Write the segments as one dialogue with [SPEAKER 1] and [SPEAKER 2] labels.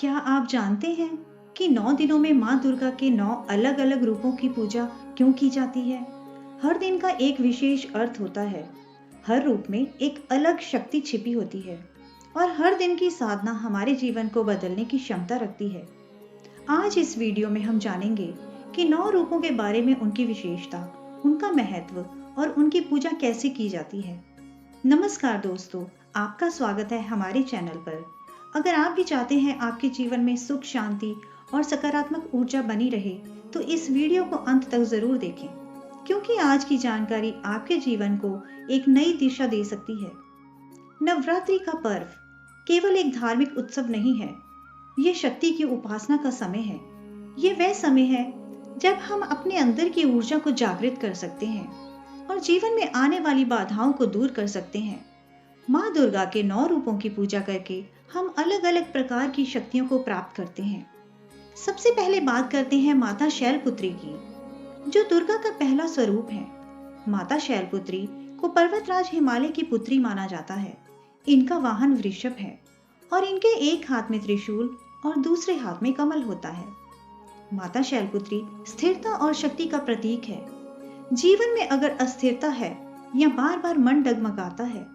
[SPEAKER 1] क्या आप जानते हैं कि 9 दिनों में माँ दुर्गा के 9 अलग-अलग रूपों की पूजा क्यों की जाती है? हर दिन का एक विशेष अर्थ होता है। हर रूप में एक अलग शक्ति छिपी होती है और हर दिन की साधना हमारे जीवन को बदलने की क्षमता रखती है। आज इस वीडियो में हम जानेंगे कि 9 रूपों के बारे में, उनकी विशेषता, उनका महत्व और उनकी पूजा कैसे की जाती है। नमस्कार दोस्तों, आपका स्वागत है हमारे चैनल पर। अगर आप भी चाहते हैं आपके जीवन में सुख, शांति और सकारात्मक ऊर्जा बनी रहे, तो इस वीडियो को अंत तक जरूर देखें, क्योंकि आज की जानकारी आपके जीवन को एक नई दिशा दे सकती है। नवरात्रि का पर्व केवल एक धार्मिक उत्सव नहीं है, ये शक्ति की उपासना का समय है। ये वह समय है जब हम अपने अंदर की ऊर्जा को जागृत कर सकते हैं और जीवन में आने वाली बाधाओं को दूर कर सकते हैं। माँ दुर्गा के 9 रूपों की पूजा करके हम अलग अलग प्रकार की शक्तियों को प्राप्त करते हैं। सबसे पहले बात करते हैं माता शैलपुत्री की, जो दुर्गा का पहला स्वरूप है। माता शैलपुत्री को पर्वतराज हिमालय की पुत्री माना जाता है। इनका वाहन वृषभ है और इनके एक हाथ में त्रिशूल और दूसरे हाथ में कमल होता है। माता शैलपुत्री स्थिरता और शक्ति का प्रतीक है। जीवन में अगर अस्थिरता है या बार बार मन डगमगाता है,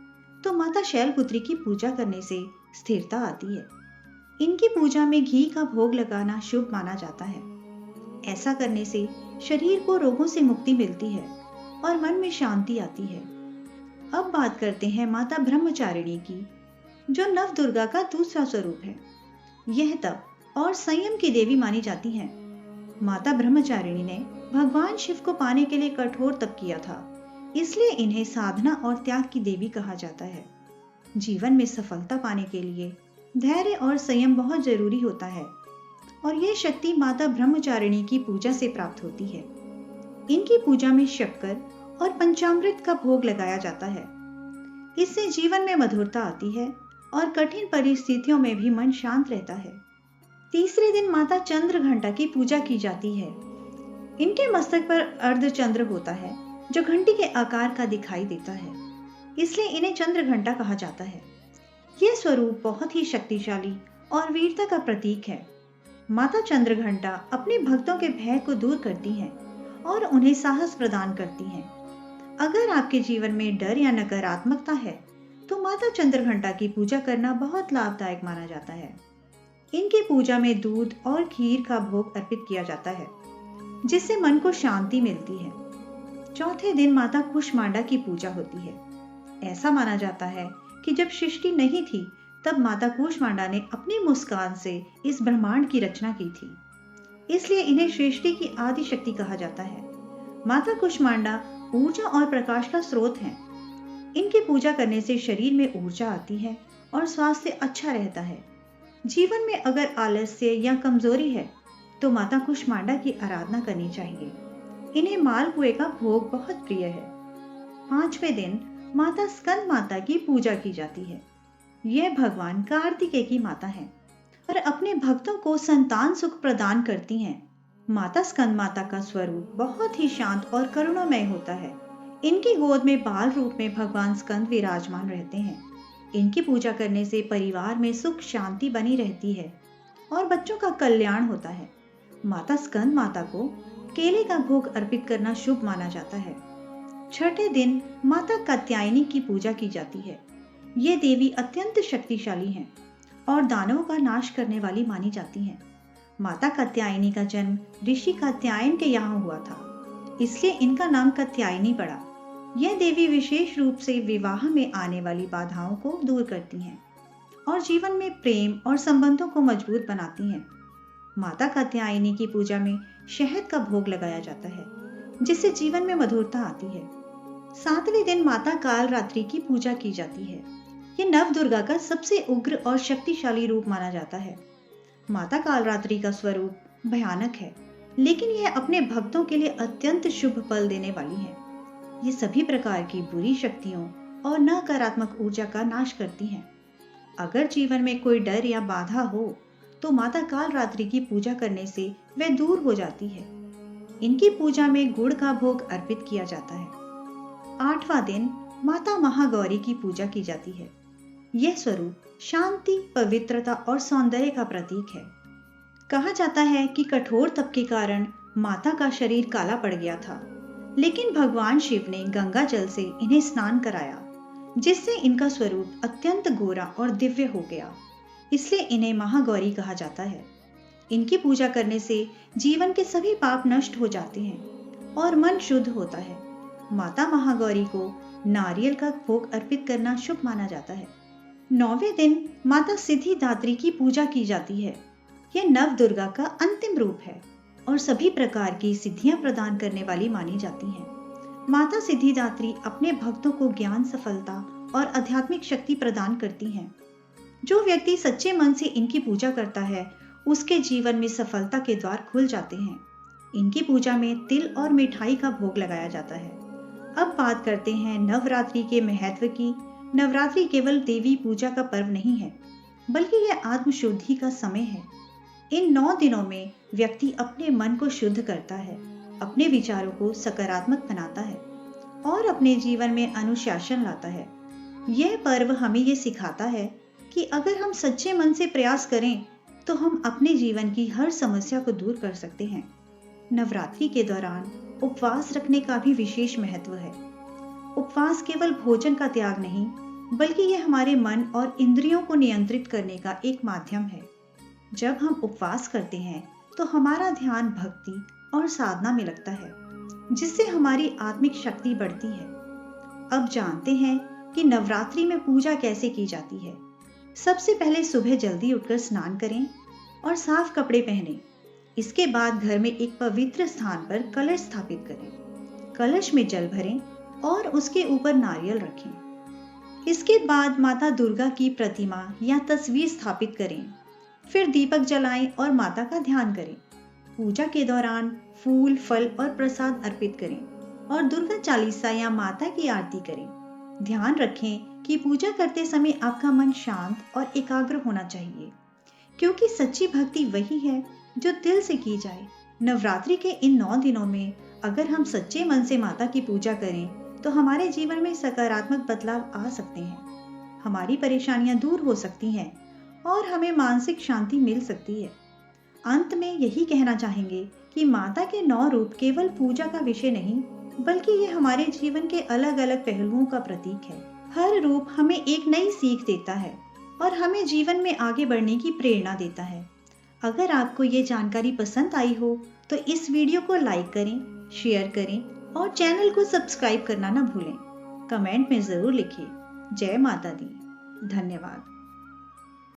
[SPEAKER 1] तो माता शैलपुत्री की पूजा करने से स्थिरता आती है। इनकी पूजा में घी का भोग लगाना शुभ माना जाता है। ऐसा करने से शरीर को रोगों से मुक्ति मिलती है और मन में शांति आती है। अब बात करते हैं माता ब्रह्मचारिणी की, जो नव दुर्गा का दूसरा स्वरूप है। यह तप और संयम की देवी मानी जाती है। माता ब्रह्मचारिणी ने भगवान शिव को पाने के लिए कठोर तप किया था, इसलिए इन्हें साधना और त्याग की देवी कहा जाता है। जीवन में सफलता पाने के लिए धैर्य और संयम बहुत जरूरी होता है और यह शक्ति माता ब्रह्मचारिणी की पूजा से प्राप्त होती है। इनकी पूजा में शक्कर और पंचामृत का भोग लगाया जाता है। इससे जीवन में मधुरता आती है और कठिन परिस्थितियों में भी मन शांत रहता है। तीसरे दिन माता चंद्रघंटा की पूजा की जाती है। इनके मस्तक पर अर्धचंद्र होता है, जो घंटी के आकार का दिखाई देता है, इसलिए इन्हें चंद्रघंटा कहा जाता है। यह स्वरूप बहुत ही शक्तिशाली और वीरता का प्रतीक है। माता चंद्रघंटा अपने भक्तों के भय को दूर करती हैं और उन्हें साहस प्रदान करती हैं। अगर आपके जीवन में डर या नकारात्मकता है, तो माता चंद्रघंटा की पूजा करना बहुत लाभदायक माना जाता है। इनकी पूजा में दूध और खीर का भोग अर्पित किया जाता है, जिससे मन को शांति मिलती है। चौथे दिन माता कूष्मांडा की पूजा होती है। ऐसा माना जाता है कि जब सृष्टि नहीं थी, तब माता कूष्मांडा ने अपनी मुस्कान से इस ब्रह्मांड की रचना की थी, इसलिए इन्हें सृष्टि की आदि शक्ति कहा जाता है। माता कूष्मांडा ऊर्जा और प्रकाश का स्रोत हैं। इनकी पूजा करने से शरीर में ऊर्जा आती है और स्वास्थ्य अच्छा रहता है। जीवन में अगर आलस्य या कमजोरी है, तो माता कूष्मांडा की आराधना करनी चाहिए। इन्हें मालपुए का भोग बहुत प्रिय है। पांचवें दिन माता स्कंद माता की पूजा की जाती है। यह भगवान कार्तिकेय की माता है और अपने भक्तों को संतान सुख प्रदान करती हैं। माता स्कंद माता का स्वरूप बहुत ही शांत और करुणामय होता है। इनकी गोद में बाल रूप में भगवान स्कंद विराजमान रहते हैं। इनकी पूजा करने से परिवार में सुख शांति बनी रहती है और बच्चों का कल्याण होता है। माता स्कंद माता को केले का भोग अर्पित करना शुभ माना जाता है। छठे दिन माता कात्यायनी की पूजा की जाती है। ये देवी अत्यंत शक्तिशाली हैं और दानवों का नाश करने वाली मानी जाती हैं। माता कात्यायनी का जन्म ऋषि कात्यायन के यहाँ हुआ था, इसलिए इनका नाम कात्यायनी पड़ा। यह देवी विशेष रूप से विवाह में आने वाली बाधाओं को दूर करती हैं और जीवन में प्रेम और संबंधों को मजबूत बनाती हैं। माता कात्यायनी की पूजा में शहद का भोग लगाया जाता है, जिससे जीवन में मधुरता आती है। सातवें दिन माता कालरात्रि की पूजा की जाती है। यह नव दुर्गा का सबसे उग्र और शक्तिशाली रूप माना जाता है। माता कालरात्रि का स्वरूप भयानक है, लेकिन यह अपने भक्तों के लिए अत्यंत शुभ फल देने वाली है। ये सभी प्रकार की बुरी शक्तियों और नकारात्मक ऊर्जा का नाश करती हैं। अगर जीवन में कोई डर या बाधा हो, तो माता कालरात्रि की पूजा करने से वह दूर हो जाती है। इनकी पूजा में गुड़ का भोग अर्पित किया जाता है। आठवां दिन माता महागौरी की पूजा की जाती है। यह स्वरूप शांति, पवित्रता और सौंदर्य का प्रतीक है। कहा जाता है कि कठोर तप के कारण माता का शरीर काला पड़ गया था, लेकिन भगवान शिव ने गंगा जल से इन्हें स्नान कराया, जिससे इनका स्वरूप अत्यंत गोरा और दिव्य हो गया। इसलिए इन्हें महागौरी कहा जाता है। इनकी पूजा करने से जीवन के सभी पाप नष्ट हो जाते हैं और मन शुद्ध होता है। माता महागौरी को नारियल का भोग अर्पित करना शुभ माना जाता है। 9वें दिन माता सिद्धिदात्री की पूजा की जाती है। यह नव दुर्गा का अंतिम रूप है और सभी प्रकार की सिद्धियां प्रदान करने वाली मानी जाती हैं। माता सिद्धिदात्री अपने भक्तों को ज्ञान, सफलता और आध्यात्मिक शक्ति प्रदान करती हैं। जो व्यक्ति सच्चे मन से इनकी पूजा करता है, उसके जीवन में सफलता के द्वार खुल जाते हैं। इनकी पूजा में तिल और मिठाई का भोग लगाया जाता है। अब बात करते हैं नवरात्रि के महत्व की। नवरात्रि केवल देवी पूजा का पर्व नहीं है, बल्कि यह आत्मशुद्धि का समय है। इन 9 दिनों में व्यक्ति अपने मन को शुद्ध करता है, अपने विचारों को सकारात्मक बनाता है और अपने जीवन में अनुशासन लाता है। यह पर्व हमें ये सिखाता है कि अगर हम सच्चे मन से प्रयास करें तो हम अपने जीवन की हर समस्या को दूर कर सकते हैं। नवरात्रि के दौरान उपवास रखने का भी विशेष महत्व है। उपवास केवल भोजन का त्याग नहीं, बल्कि यह हमारे मन और इंद्रियों को नियंत्रित करने का एक माध्यम है। जब हम उपवास करते हैं तो हमारा ध्यान भक्ति और साधना में लगता है, जिससे हमारी आत्मिक शक्ति बढ़ती है। अब जानते हैं कि नवरात्रि में पूजा कैसे की जाती है। सबसे पहले सुबह जल्दी उठकर स्नान करें और साफ कपड़े पहनें। इसके बाद घर में एक पवित्र स्थान पर कलश स्थापित करें। कलश में जल भरें और उसके ऊपर नारियल रखें। इसके बाद माता दुर्गा की प्रतिमा या तस्वीर स्थापित करें। फिर दीपक जलाएं और माता का ध्यान करें। पूजा के दौरान फूल, फल और प्रसाद अर्पित करें और दुर्गा चालीसा या माता की आरती करें। ध्यान रखें कि पूजा करते समय आपका मन शांत और एकाग्र होना चाहिए, क्योंकि सच्ची भक्ति वही है जो दिल से की जाए। नवरात्रि के इन 9 दिनों में अगर हम सच्चे मन से माता की पूजा करें तो हमारे जीवन में सकारात्मक बदलाव आ सकते हैं। हमारी परेशानियां दूर हो सकती हैं और हमें मानसिक शांति मिल सकती है। अंत में यही कहना चाहेंगे कि माता के 9 रूप केवल पूजा का विषय नहीं, बल्कि ये हमारे जीवन के अलग अलग पहलुओं का प्रतीक है। हर रूप हमें एक नई सीख देता है और हमें जीवन में आगे बढ़ने की प्रेरणा देता है। अगर आपको ये जानकारी पसंद आई हो तो इस वीडियो को लाइक करें, शेयर करें और चैनल को सब्सक्राइब करना ना भूलें। कमेंट में जरूर लिखें। जय माता दी। धन्यवाद।